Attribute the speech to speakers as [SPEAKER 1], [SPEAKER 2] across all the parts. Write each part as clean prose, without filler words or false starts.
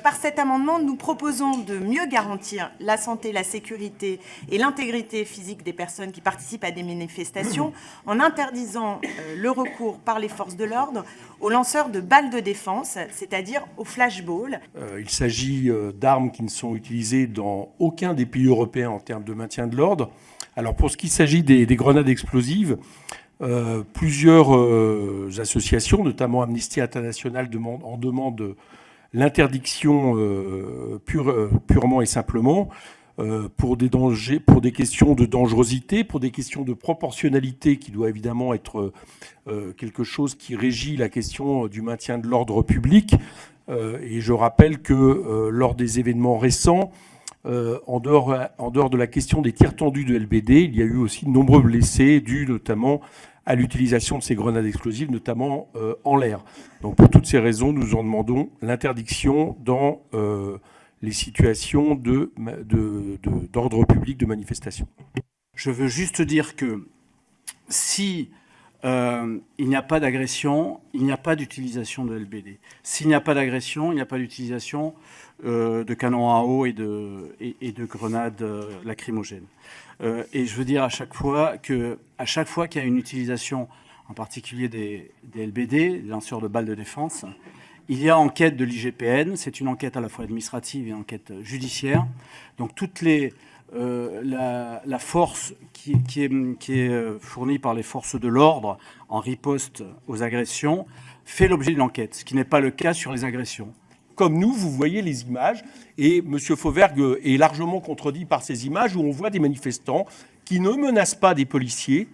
[SPEAKER 1] par cet amendement, nous proposons de mieux garantir la santé, la sécurité et l'intégrité physique des personnes qui participent à des manifestations en interdisant le recours par les forces de l'ordre aux lanceurs de balles de défense, c'est-à-dire aux flashballs.
[SPEAKER 2] Il s'agit d'armes qui ne sont utilisées dans aucun des pays européens en termes de maintien de l'ordre. Alors pour ce qui s'agit des grenades explosives, plusieurs associations, notamment Amnesty International, en demandent l'interdiction purement et simplement pour des dangers, pour des questions de dangerosité, pour des questions de proportionnalité qui doit évidemment être quelque chose qui régit la question du maintien de l'ordre public. Et je rappelle que lors des événements récents, en dehors de la question des tirs tendus de LBD, il y a eu aussi de nombreux blessés dus notamment à l'utilisation de ces grenades explosives, notamment en l'air. Donc pour toutes ces raisons, nous en demandons l'interdiction dans les situations d'ordre public de manifestation.
[SPEAKER 3] Je veux juste dire que si il n'y a pas d'agression, il n'y a pas d'utilisation de LBD. S'il n'y a pas d'agression, il n'y a pas d'utilisation de canons à eau et de grenades lacrymogènes. Et je veux dire à chaque fois qu'il y a une utilisation, en particulier des LBD, des lanceurs de balles de défense, il y a enquête de l'IGPN. C'est une enquête à la fois administrative et enquête judiciaire. Donc la force qui est fournie par les forces de l'ordre en riposte aux agressions fait l'objet d'une enquête, ce qui n'est pas le cas sur les agressions.
[SPEAKER 2] Comme nous, vous voyez les images, et M. Fauvergue est largement contredit par ces images où on voit des manifestants qui ne menacent pas des policiers,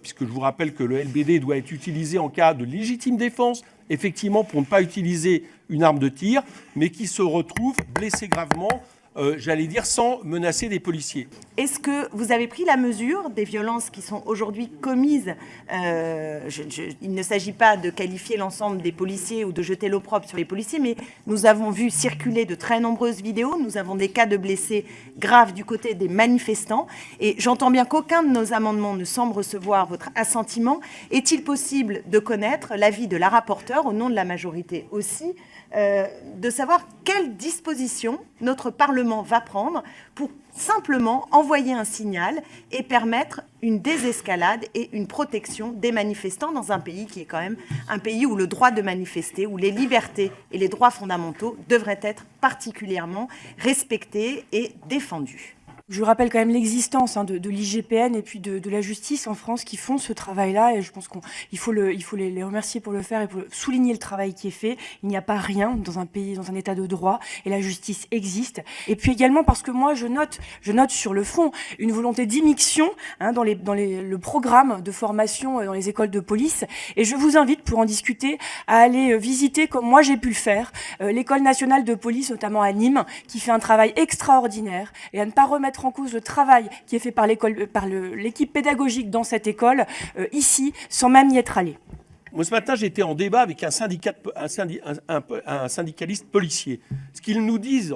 [SPEAKER 2] puisque je vous rappelle que le LBD doit être utilisé en cas de légitime défense, effectivement pour ne pas utiliser une arme de tir, mais qui se retrouvent blessés gravement, j'allais dire, sans menacer des policiers.
[SPEAKER 1] Est-ce que vous avez pris la mesure des violences qui sont aujourd'hui commises il ne s'agit pas de qualifier l'ensemble des policiers ou de jeter l'opprobre sur les policiers, mais nous avons vu circuler de très nombreuses vidéos. Nous avons des cas de blessés graves du côté des manifestants. Et j'entends bien qu'aucun de nos amendements ne semble recevoir votre assentiment. Est-il possible de connaître l'avis de la rapporteure, au nom de la majorité aussi, de savoir quelles dispositions notre Parlement va prendre pour simplement envoyer un signal et permettre une désescalade et une protection des manifestants dans un pays qui est quand même un pays où le droit de manifester, où les libertés et les droits fondamentaux devraient être particulièrement respectés et défendus.
[SPEAKER 4] Je rappelle quand même l'existence de l'IGPN et puis de la justice en France qui font ce travail-là, et je pense qu'il faut les remercier pour le faire et pour souligner le travail qui est fait. Il n'y a pas rien dans un pays, dans un état de droit, et la justice existe. Et puis également parce que moi je note sur le fond une volonté d'immixtion dans le programme de formation dans les écoles de police, et je vous invite pour en discuter à aller visiter, comme moi j'ai pu le faire, l'école nationale de police, notamment à Nîmes, qui fait un travail extraordinaire, et à ne pas remettre en cause le travail qui est fait par l'équipe pédagogique dans cette école, ici, sans même y être allé.
[SPEAKER 2] Moi, ce matin, j'étais en débat avec un syndicaliste policier. Ce qu'ils nous disent,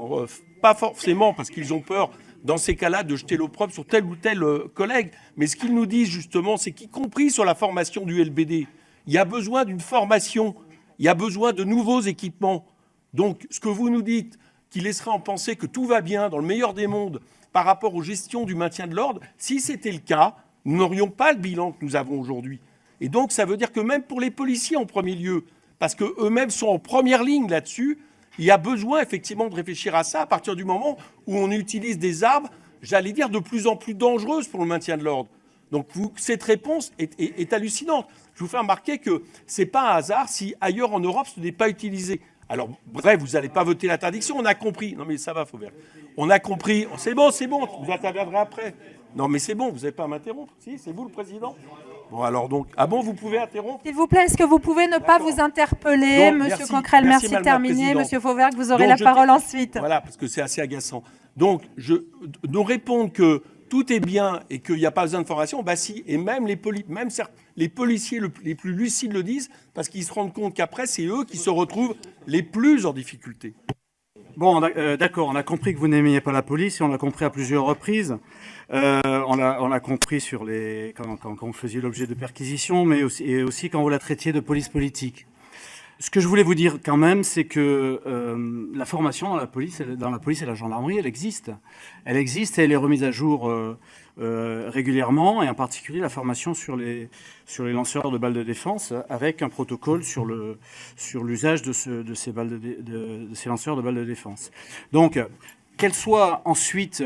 [SPEAKER 2] pas forcément parce qu'ils ont peur, dans ces cas-là, de jeter l'opprobre sur tel ou tel collègue, mais ce qu'ils nous disent, justement, c'est qu'y compris sur la formation du LBD, il y a besoin d'une formation, il y a besoin de nouveaux équipements. Donc, ce que vous nous dites, qui laisserait en penser que tout va bien, dans le meilleur des mondes, par rapport aux gestions du maintien de l'ordre, si c'était le cas, nous n'aurions pas le bilan que nous avons aujourd'hui. Et donc, ça veut dire que même pour les policiers en premier lieu, parce qu'eux-mêmes sont en première ligne là-dessus, il y a besoin effectivement de réfléchir à ça à partir du moment où on utilise des armes, j'allais dire, de plus en plus dangereuses pour le maintien de l'ordre. Donc, cette réponse est hallucinante. Je vous fais remarquer que ce n'est pas un hasard si ailleurs en Europe, ce n'est pas utilisé. Alors, bref, vous n'allez pas voter l'interdiction, on a compris. Non, mais ça va, Fauvergue. On a compris. C'est bon, vous interviendrez après. Non, mais c'est bon, vous n'avez pas à m'interrompre. Si, c'est vous le président. Bon, alors donc, ah bon, vous pouvez interrompre ?
[SPEAKER 5] S'il vous plaît, est-ce que vous pouvez ne pas vous interpeller,
[SPEAKER 2] donc,
[SPEAKER 5] Monsieur Coquerel, merci de terminer. Monsieur Fauvergue, vous aurez
[SPEAKER 2] donc,
[SPEAKER 5] la parole ensuite.
[SPEAKER 2] Voilà, parce que c'est assez agaçant. Donc, nous répondre que tout est bien et qu'il n'y a pas besoin de formation, bah si, et même les policiers les plus lucides le disent, parce qu'ils se rendent compte qu'après, c'est eux qui se retrouvent les plus en difficulté.
[SPEAKER 3] Bon, d'accord, on a compris que vous n'aimiez pas la police, et on l'a compris à plusieurs reprises. On l'a compris quand vous faisiez l'objet de perquisitions, mais aussi quand vous la traitiez de police politique. Ce que je voulais vous dire quand même, c'est que la formation dans la police et la gendarmerie, elle existe. Elle existe et elle est remise à jour régulièrement, et en particulier la formation sur les lanceurs de balles de défense, avec un protocole sur l'usage de ces lanceurs de balles de défense. Donc, qu'elle soit ensuite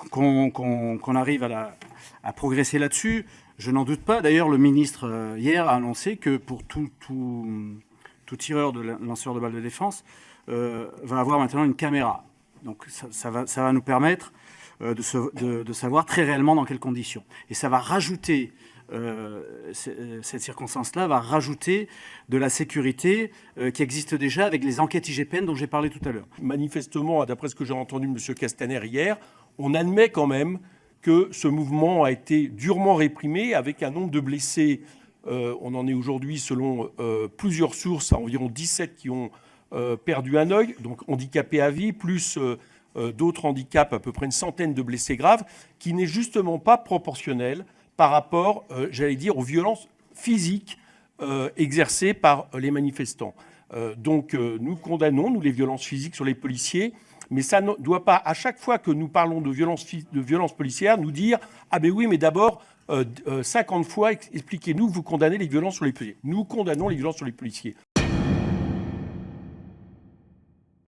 [SPEAKER 3] qu'on arrive à progresser là-dessus, je n'en doute pas. D'ailleurs, le ministre, hier, a annoncé que pour tout tireur de lanceur de balles de défense va avoir maintenant une caméra. Donc ça va nous permettre de savoir très réellement dans quelles conditions. Et ça va rajouter, cette circonstance-là va rajouter de la sécurité qui existe déjà avec les enquêtes IGPN dont j'ai parlé tout à l'heure.
[SPEAKER 2] Manifestement, d'après ce que j'ai entendu de M. Castaner hier, on admet quand même que ce mouvement a été durement réprimé avec un nombre de blessés. On en est aujourd'hui, selon plusieurs sources, à environ 17 qui ont perdu un œil, donc handicapés à vie, plus d'autres handicaps, à peu près une centaine de blessés graves, qui n'est justement pas proportionnel par rapport, j'allais dire, aux violences physiques exercées par les manifestants. Donc nous condamnons, nous, les violences physiques sur les policiers, mais ça ne doit pas, à chaque fois que nous parlons de violences policières, nous dire « Ah ben oui, mais d'abord, 50 fois, expliquez-nous que vous condamnez les violences sur les policiers. » Nous condamnons les violences sur les policiers.